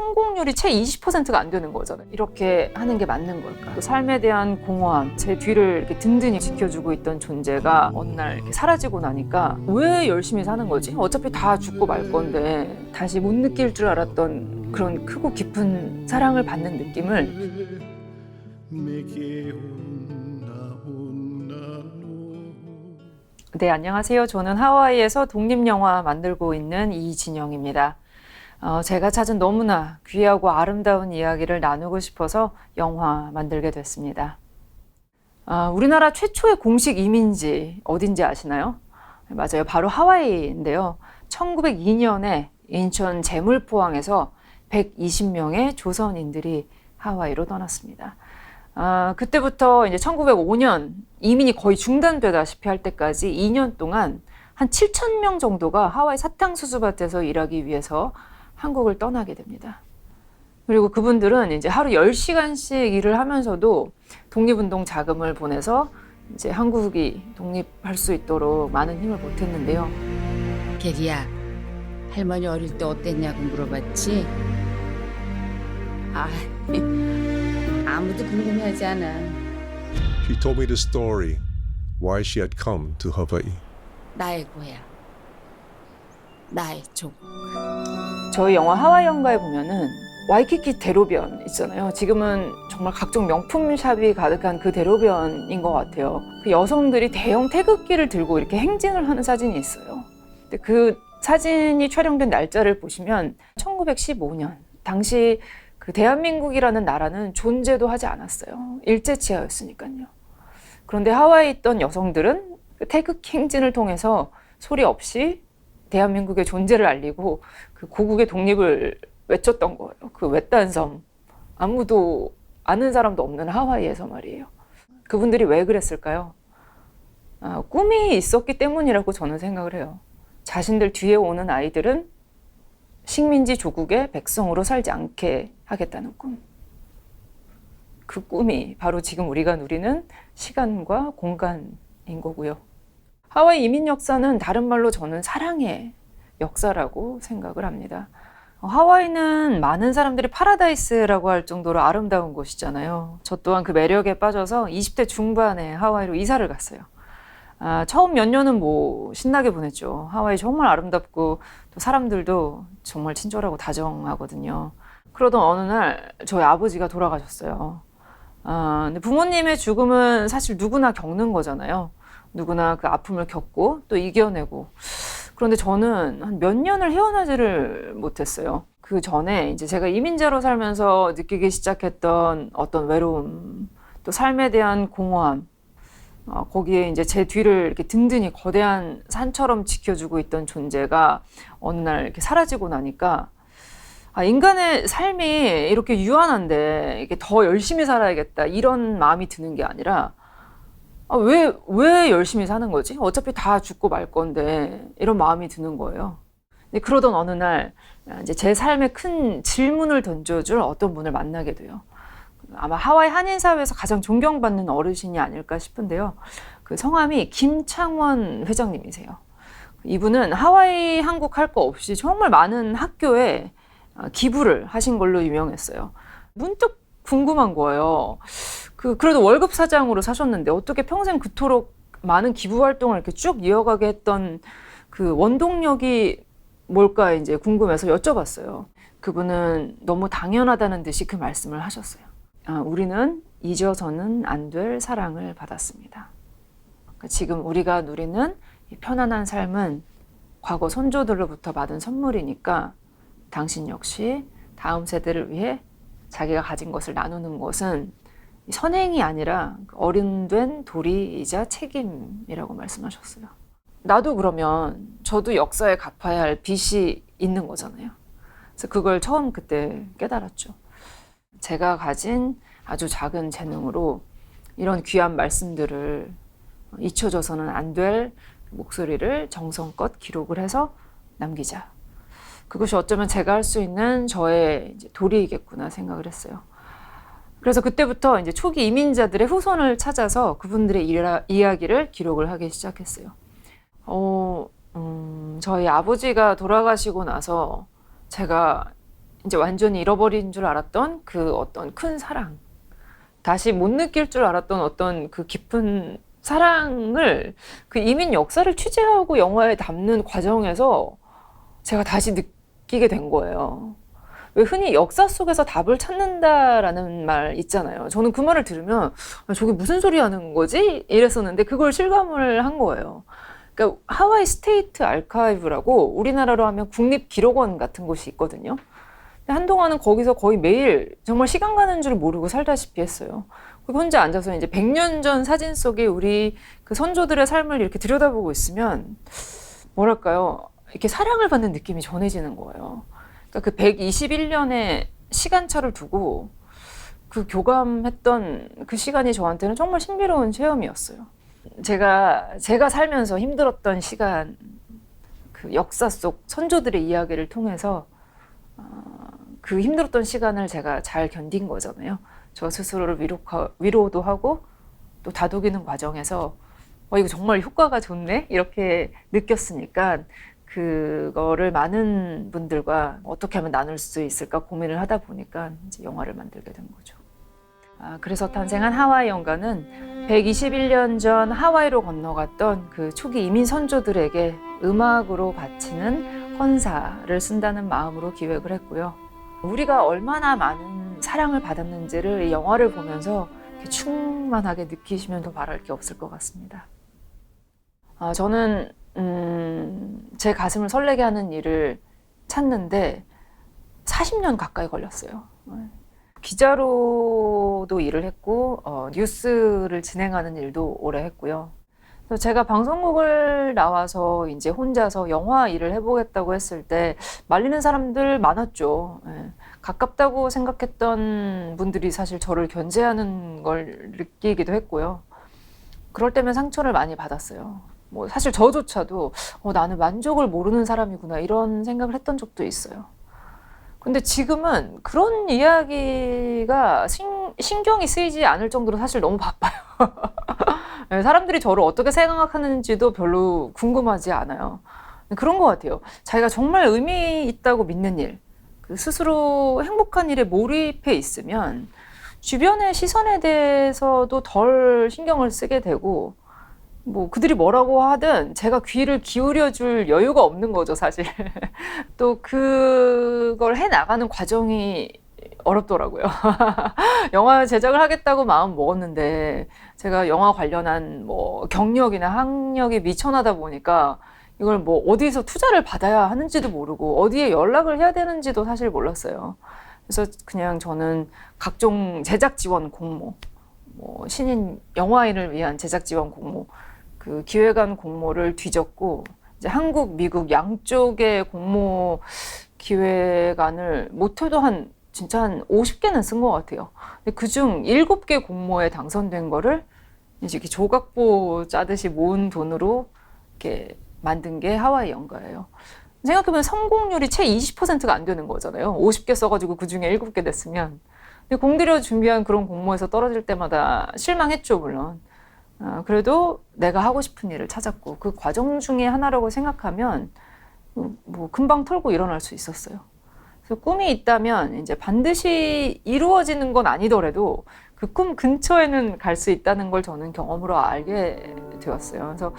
성공률이 채 20%가 안 되는 거잖아요. 이렇게 하는 게 맞는 걸까? 그 삶에 대한 공허함, 제 뒤를 이렇게 든든히 지켜주고 있던 존재가 어느 날 이렇게 사라지고 나니까 왜 열심히 사는 거지? 어차피 다 죽고 말 건데 다시 못 느낄 줄 알았던 그런 크고 깊은 사랑을 받는 느낌을 네, 안녕하세요. 저는 하와이에서 독립영화 만들고 있는 이진영입니다. 제가 찾은 너무나 귀하고 아름다운 이야기를 나누고 싶어서 영화 만들게 됐습니다. 우리나라 최초의 공식 이민지 어딘지 아시나요? 맞아요. 바로 하와이인데요. 1902년에 인천 제물포항에서 120명의 조선인들이 하와이로 떠났습니다. 그때부터 이제 1905년 이민이 거의 중단되다시피 할 때까지 2년 동안 한 7,000명 정도가 하와이 사탕수수밭에서 일하기 위해서 한국을 떠나게 됩니다. 그리고 그분들은 이제 하루 10시간씩 일을 하면서도 독립운동 자금을 보내서 이제 한국이 독립할 수 있도록 많은 힘을 보탰는데요. 개리야, 할머니 어릴 때 어땠냐고 물어봤지? 아무도 궁금해하지 않아. She told me the story, why she had come to Hawaii. 나의 고향, 나의 족. 저희 영화 하와이 연가에 보면은 와이키키 대로변 있잖아요. 지금은 정말 각종 명품샵이 가득한 그 대로변인 것 같아요. 그 여성들이 대형 태극기를 들고 이렇게 행진을 하는 사진이 있어요. 근데 그 사진이 촬영된 날짜를 보시면 1915년, 당시 그 대한민국이라는 나라는 존재도 하지 않았어요. 일제치하였으니까요. 그런데 하와이에 있던 여성들은 그 태극기 행진을 통해서 소리 없이 대한민국의 존재를 알리고 그 고국의 독립을 외쳤던 거예요. 그 외딴 섬, 아무도 아는 사람도 없는 하와이에서 말이에요. 그분들이 왜 그랬을까요? 꿈이 있었기 때문이라고 저는 생각을 해요. 자신들 뒤에 오는 아이들은 식민지 조국의 백성으로 살지 않게 하겠다는 꿈. 그 꿈이 바로 지금 우리가 누리는 시간과 공간인 거고요. 하와이 이민 역사는 다른 말로 저는 사랑의 역사라고 생각을 합니다. 하와이는 많은 사람들이 파라다이스라고 할 정도로 아름다운 곳이잖아요. 저 또한 그 매력에 빠져서 20대 중반에 하와이로 이사를 갔어요. 처음 몇 년은 뭐 신나게 보냈죠. 하와이 정말 아름답고 또 사람들도 정말 친절하고 다정하거든요. 그러던 어느 날 저희 아버지가 돌아가셨어요. 근데 부모님의 죽음은 사실 누구나 겪는 거잖아요. 누구나 그 아픔을 겪고 또 이겨내고. 그런데 저는 한 몇 년을 헤어나지를 못했어요. 그 전에 이제 제가 이민자로 살면서 느끼기 시작했던 어떤 외로움, 또 삶에 대한 공허함, 거기에 이제 제 뒤를 이렇게 든든히 거대한 산처럼 지켜주고 있던 존재가 어느 날 이렇게 사라지고 나니까 인간의 삶이 이렇게 유한한데 이게 더 열심히 살아야겠다 이런 마음이 드는 게 아니라 왜 열심히 사는 거지? 어차피 다 죽고 말 건데 이런 마음이 드는 거예요. 근데 그러던 어느 날 이제 제 삶에 큰 질문을 던져줄 어떤 분을 만나게 돼요. 아마 하와이 한인사회에서 가장 존경받는 어르신이 아닐까 싶은데요. 그 성함이 김창원 회장님이세요. 이분은 하와이 한국 할 거 없이 정말 많은 학교에 기부를 하신 걸로 유명했어요. 문득 궁금한 거예요. 그래도 월급 사장으로 사셨는데 어떻게 평생 그토록 많은 기부 활동을 이렇게 쭉 이어가게 했던 그 원동력이 뭘까 이제 궁금해서 여쭤봤어요. 그분은 너무 당연하다는 듯이 그 말씀을 하셨어요. 우리는 잊어서는 안 될 사랑을 받았습니다. 그러니까 지금 우리가 누리는 이 편안한 삶은 과거 선조들로부터 받은 선물이니까 당신 역시 다음 세대를 위해 자기가 가진 것을 나누는 것은 선행이 아니라 어른된 도리이자 책임이라고 말씀하셨어요. 나도 그러면 저도 역사에 갚아야 할 빚이 있는 거잖아요. 그래서 그걸 처음 그때 깨달았죠. 제가 가진 아주 작은 재능으로 이런 귀한 말씀들을 잊혀져서는 안 될 목소리를 정성껏 기록을 해서 남기자. 그것이 어쩌면 제가 할 수 있는 저의 이제 도리이겠구나 생각을 했어요. 그래서 그때부터 이제 초기 이민자들의 후손을 찾아서 그분들의 이야기를 기록을 하기 시작했어요. 저희 아버지가 돌아가시고 나서 제가 이제 완전히 잃어버린 줄 알았던 그 어떤 큰 사랑, 다시 못 느낄 줄 알았던 어떤 그 깊은 사랑을 그 이민 역사를 취재하고 영화에 담는 과정에서 제가 다시 느끼게 된 거예요. 왜 흔히 역사 속에서 답을 찾는다라는 말 있잖아요. 저는 그 말을 들으면 저게 무슨 소리 하는 거지? 이랬었는데 그걸 실감을 한 거예요. 그러니까 하와이 스테이트 아카이브라고 우리나라로 하면 국립기록원 같은 곳이 있거든요. 한동안은 거기서 거의 매일 정말 시간 가는 줄 모르고 살다시피 했어요. 혼자 앉아서 이제 100년 전 사진 속에 우리 그 선조들의 삶을 이렇게 들여다보고 있으면 뭐랄까요? 이렇게 사랑을 받는 느낌이 전해지는 거예요. 그러니까 그 121년의 시간차를 두고 그 교감했던 그 시간이 저한테는 정말 신비로운 체험이었어요. 제가 살면서 힘들었던 시간, 그 역사 속 선조들의 이야기를 통해서 그 힘들었던 시간을 제가 잘 견딘 거잖아요. 저 스스로를 위로도 하고 또 다독이는 과정에서 이거 정말 효과가 좋네? 이렇게 느꼈으니까 그거를 많은 분들과 어떻게 하면 나눌 수 있을까 고민을 하다 보니까 이제 영화를 만들게 된 거죠. 그래서 탄생한 하와이 연가는 121년 전 하와이로 건너갔던 그 초기 이민 선조들에게 음악으로 바치는 헌사를 쓴다는 마음으로 기획을 했고요. 우리가 얼마나 많은 사랑을 받았는지를 이 영화를 보면서 이렇게 충만하게 느끼시면 더 바랄 게 없을 것 같습니다. 저는 제 가슴을 설레게 하는 일을 찾는데 40년 가까이 걸렸어요. 기자로도 일을 했고 뉴스를 진행하는 일도 오래 했고요. 그래서 제가 방송국을 나와서 이제 혼자서 영화 일을 해보겠다고 했을 때 말리는 사람들 많았죠. 가깝다고 생각했던 분들이 사실 저를 견제하는 걸 느끼기도 했고요. 그럴 때면 상처를 많이 받았어요. 뭐 사실 저조차도 나는 만족을 모르는 사람이구나 이런 생각을 했던 적도 있어요. 근데 지금은 그런 이야기가 신경이 쓰이지 않을 정도로 사실 너무 바빠요. 사람들이 저를 어떻게 생각하는지도 별로 궁금하지 않아요. 그런 것 같아요. 자기가 정말 의미 있다고 믿는 일, 그 스스로 행복한 일에 몰입해 있으면 주변의 시선에 대해서도 덜 신경을 쓰게 되고 뭐 그들이 뭐라고 하든 제가 귀를 기울여 줄 여유가 없는 거죠, 사실. 또 그걸 해 나가는 과정이 어렵더라고요. 영화 제작을 하겠다고 마음 먹었는데 제가 영화 관련한 뭐 경력이나 학력이 미천하다 보니까 이걸 뭐 어디서 투자를 받아야 하는지도 모르고 어디에 연락을 해야 되는지도 사실 몰랐어요. 그래서 그냥 저는 각종 제작 지원 공모, 뭐 신인 영화인을 위한 제작 지원 공모, 그 기획안 공모를 뒤졌고 이제 한국, 미국 양쪽의 공모 기획안을 못해도 진짜 한 50개는 쓴 것 같아요. 그중 7개 공모에 당선된 거를 이제 이렇게 조각보 짜듯이 모은 돈으로 이렇게 만든 게 하와이 연가예요. 생각해보면 성공률이 채 20%가 안 되는 거잖아요. 50개 써가지고 그 중에 7개 냈으면. 근데 공들여 준비한 그런 공모에서 떨어질 때마다 실망했죠, 물론. 그래도 내가 하고 싶은 일을 찾았고 그 과정 중에 하나라고 생각하면 뭐 금방 털고 일어날 수 있었어요. 그래서 꿈이 있다면 이제 반드시 이루어지는 건 아니더라도 그 꿈 근처에는 갈 수 있다는 걸 저는 경험으로 알게 되었어요. 그래서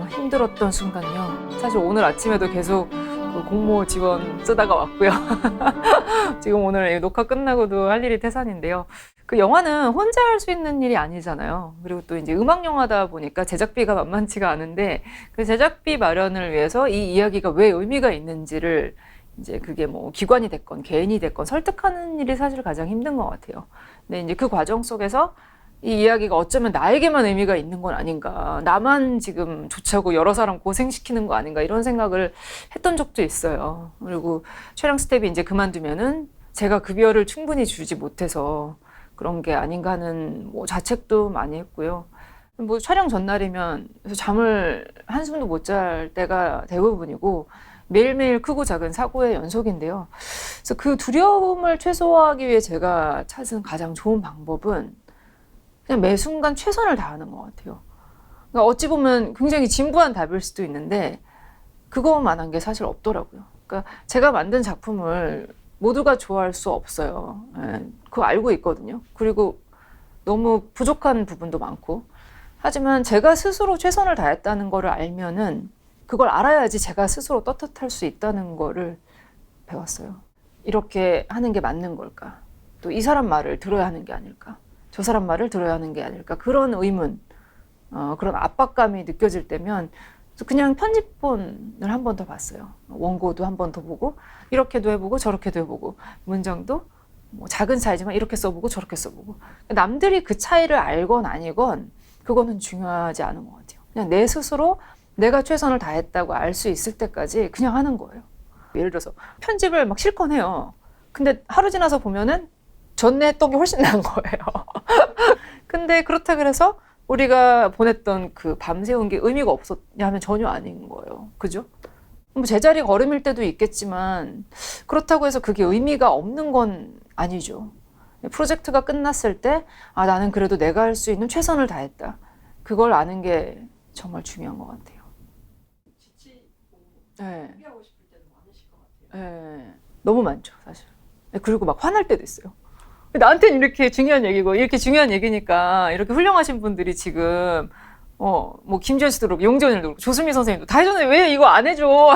힘들었던 순간요. 사실 오늘 아침에도 계속 그 공모 지원 쓰다가 왔고요. 지금 오늘 녹화 끝나고도 할 일이 태산인데요. 그 영화는 혼자 할 수 있는 일이 아니잖아요. 그리고 또 이제 음악 영화다 보니까 제작비가 만만치가 않은데 그 제작비 마련을 위해서 이 이야기가 왜 의미가 있는지를 이제 그게 뭐 기관이 됐건 개인이 됐건 설득하는 일이 사실 가장 힘든 것 같아요. 근데 이제 그 과정 속에서 이 이야기가 어쩌면 나에게만 의미가 있는 건 아닌가, 나만 지금 좋자고 여러 사람 고생시키는 거 아닌가 이런 생각을 했던 적도 있어요. 그리고 촬영 스텝이 이제 그만두면은 제가 급여를 충분히 주지 못해서 그런 게 아닌가 하는 뭐 자책도 많이 했고요. 뭐 촬영 전날이면 잠을 한숨도 못 잘 때가 대부분이고 매일매일 크고 작은 사고의 연속인데요. 그래서 그 두려움을 최소화하기 위해 제가 찾은 가장 좋은 방법은 그냥 매 순간 최선을 다하는 것 같아요. 그러니까 어찌 보면 굉장히 진부한 답일 수도 있는데 그것만한 게 사실 없더라고요. 그러니까 제가 만든 작품을 모두가 좋아할 수 없어요. 예, 그거 알고 있거든요. 그리고 너무 부족한 부분도 많고. 하지만 제가 스스로 최선을 다했다는 거를 알면은 그걸 알아야지 제가 스스로 떳떳할 수 있다는 거를 배웠어요. 이렇게 하는 게 맞는 걸까? 또 이 사람 말을 들어야 하는 게 아닐까? 저 사람 말을 들어야 하는 게 아닐까? 그런 의문, 그런 압박감이 느껴질 때면 그냥 편집본을 한 번 더 봤어요. 원고도 한 번 더 보고 이렇게도 해보고 저렇게도 해보고 문장도 뭐 작은 차이지만 이렇게 써보고 저렇게 써보고 남들이 그 차이를 알건 아니건 그거는 중요하지 않은 것 같아요. 그냥 내 스스로 내가 최선을 다했다고 알 수 있을 때까지 그냥 하는 거예요. 예를 들어서 편집을 막 실컷 해요. 근데 하루 지나서 보면은 전에 했던 게 훨씬 나은 거예요. 근데 그렇다 그래서 우리가 보냈던 그 밤새운 게 의미가 없었냐 하면 전혀 아닌 거예요. 그죠? 뭐 제자리 걸음일 때도 있겠지만 그렇다고 해서 그게 의미가 없는 건 아니죠. 프로젝트가 끝났을 때 아, 나는 그래도 내가 할 수 있는 최선을 다했다. 그걸 아는 게 정말 중요한 것 같아요. 네. 포기하고 싶을 때도 많으실 것 같아요. 네. 너무 많죠, 사실. 그리고 막 화날 때도 있어요. 나한테는 이렇게 중요한 얘기고 이렇게 중요한 얘기니까 이렇게 훌륭하신 분들이 지금 뭐 김지현 씨도 그렇고 용전일도 그렇고 조수미 선생님도 다 해줬는데 왜 이거 안 해줘?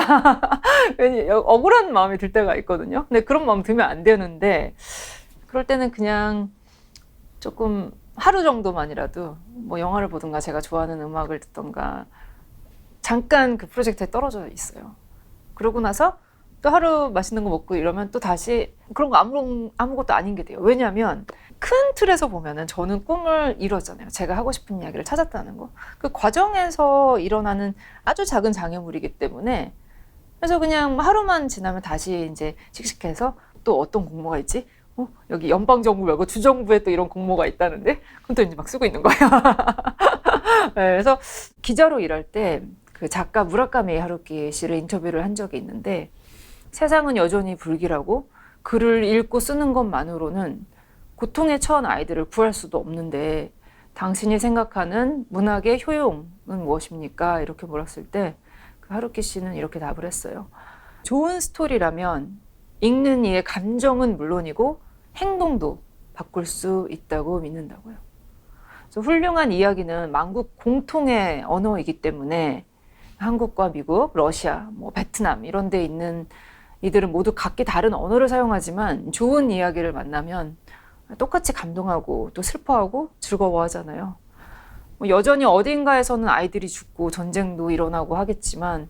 괜히 억울한 마음이 들 때가 있거든요. 근데 그런 마음 들면 안 되는데 그럴 때는 그냥 조금 하루 정도만이라도 뭐 영화를 보든가 제가 좋아하는 음악을 듣던가 잠깐 그 프로젝트에 떨어져 있어요. 그러고 나서 또 하루 맛있는 거 먹고 이러면 또 다시 그런 거 아무것도 아닌 게 돼요. 왜냐하면 큰 틀에서 보면은 저는 꿈을 이뤘잖아요. 제가 하고 싶은 이야기를 찾았다는 거. 그 과정에서 일어나는 아주 작은 장애물이기 때문에 그래서 그냥 하루만 지나면 다시 이제 씩씩해서 또 어떤 공모가 있지? 여기 연방정부 말고 주정부에 또 이런 공모가 있다는데 그럼 또 이제 막 쓰고 있는 거예요. 네, 그래서 기자로 일할 때 그 작가 무라카미 하루키 씨를 인터뷰를 한 적이 있는데 세상은 여전히 불길하고 글을 읽고 쓰는 것만으로는 고통에 처한 아이들을 구할 수도 없는데 당신이 생각하는 문학의 효용은 무엇입니까? 이렇게 물었을 때 그 하루키 씨는 이렇게 답을 했어요. 좋은 스토리라면 읽는 이의 감정은 물론이고 행동도 바꿀 수 있다고 믿는다고요. 그래서 훌륭한 이야기는 만국 공통의 언어이기 때문에 한국과 미국, 러시아, 뭐 베트남 이런 데 있는 이들은 모두 각기 다른 언어를 사용하지만 좋은 이야기를 만나면 똑같이 감동하고 또 슬퍼하고 즐거워하잖아요. 뭐 여전히 어딘가에서는 아이들이 죽고 전쟁도 일어나고 하겠지만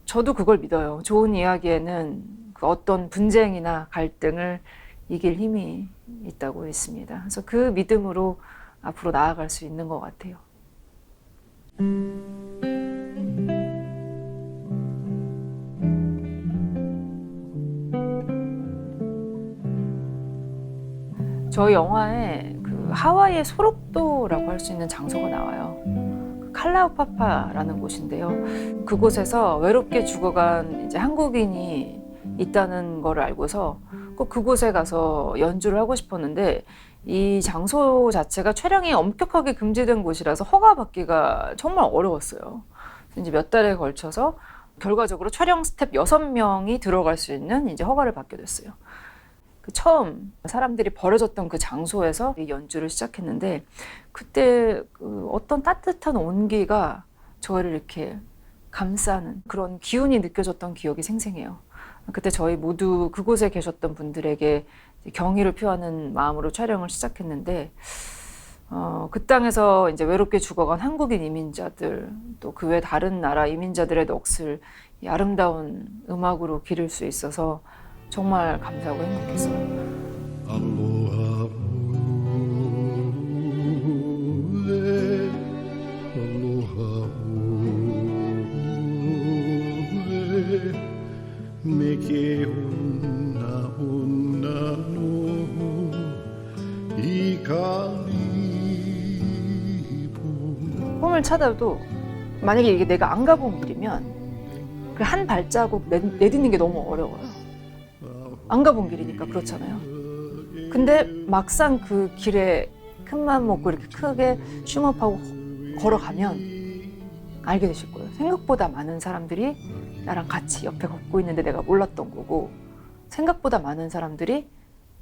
저도 그걸 믿어요. 좋은 이야기에는 그 어떤 분쟁이나 갈등을 이길 힘이 있다고 믿습니다. 그래서 그 믿음으로 앞으로 나아갈 수 있는 것 같아요. 저희 영화에 그 하와이의 소록도라고 할 수 있는 장소가 나와요. 그 칼라우파파라는 곳인데요. 그곳에서 외롭게 죽어간 이제 한국인이 있다는 걸 알고서 꼭 그곳에 가서 연주를 하고 싶었는데 이 장소 자체가 촬영이 엄격하게 금지된 곳이라서 허가받기가 정말 어려웠어요. 이제 몇 달에 걸쳐서 결과적으로 촬영 스텝 6명이 들어갈 수 있는 이제 허가를 받게 됐어요. 그 처음 사람들이 버려졌던 그 장소에서 이 연주를 시작했는데 그때 그 어떤 따뜻한 온기가 저를 이렇게 감싸는 그런 기운이 느껴졌던 기억이 생생해요. 그때 저희 모두 그곳에 계셨던 분들에게 경의를 표하는 마음으로 촬영을 시작했는데 그 땅에서 이제 외롭게 죽어간 한국인 이민자들 또 그 외 다른 나라 이민자들의 넋을 이 아름다운 음악으로 기를 수 있어서 정말 감사하고 행복했어요. Aloha ule, aloha ule, me ke huna huna no i kalipo. 꿈을 찾아도 만약에 이게 내가 안 가본 길이면 그 한 발자국 내딛는 게 너무 어려워요. 안 가본 길이니까 그렇잖아요. 근데 막상 그 길에 큰맘 먹고 이렇게 크게 쉼업하고 걸어가면 알게 되실 거예요. 생각보다 많은 사람들이 나랑 같이 옆에 걷고 있는데 내가 몰랐던 거고, 생각보다 많은 사람들이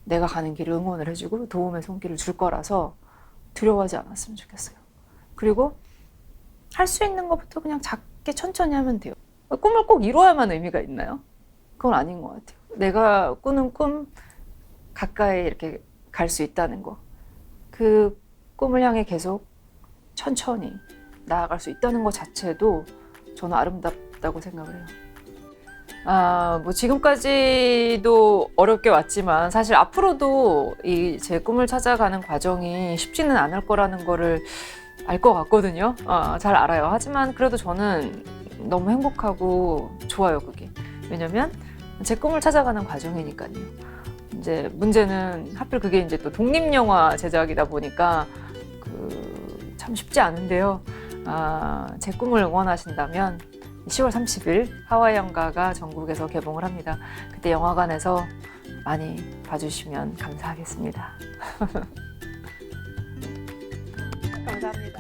내가 가는 길을 응원을 해주고 도움의 손길을 줄 거라서 두려워하지 않았으면 좋겠어요. 그리고 할 수 있는 것부터 그냥 작게 천천히 하면 돼요. 꿈을 꼭 이뤄야만 의미가 있나요? 그건 아닌 것 같아요. 내가 꾸는 꿈 가까이 이렇게 갈 수 있다는 거, 그 꿈을 향해 계속 천천히 나아갈 수 있다는 것 자체도 저는 아름답다고 생각을 해요. 뭐 지금까지도 어렵게 왔지만 사실 앞으로도 이 제 꿈을 찾아가는 과정이 쉽지는 않을 거라는 거를 알 것 같거든요. 잘 알아요. 하지만 그래도 저는 너무 행복하고 좋아요, 그게. 왜냐면 제 꿈을 찾아가는 과정이니까요. 이제 문제는 하필 그게 이제 또 독립영화 제작이다 보니까 참 쉽지 않은데요. 제 꿈을 응원하신다면 10월 30일 하와이 연가가 전국에서 개봉을 합니다. 그때 영화관에서 많이 봐주시면 감사하겠습니다. 감사합니다.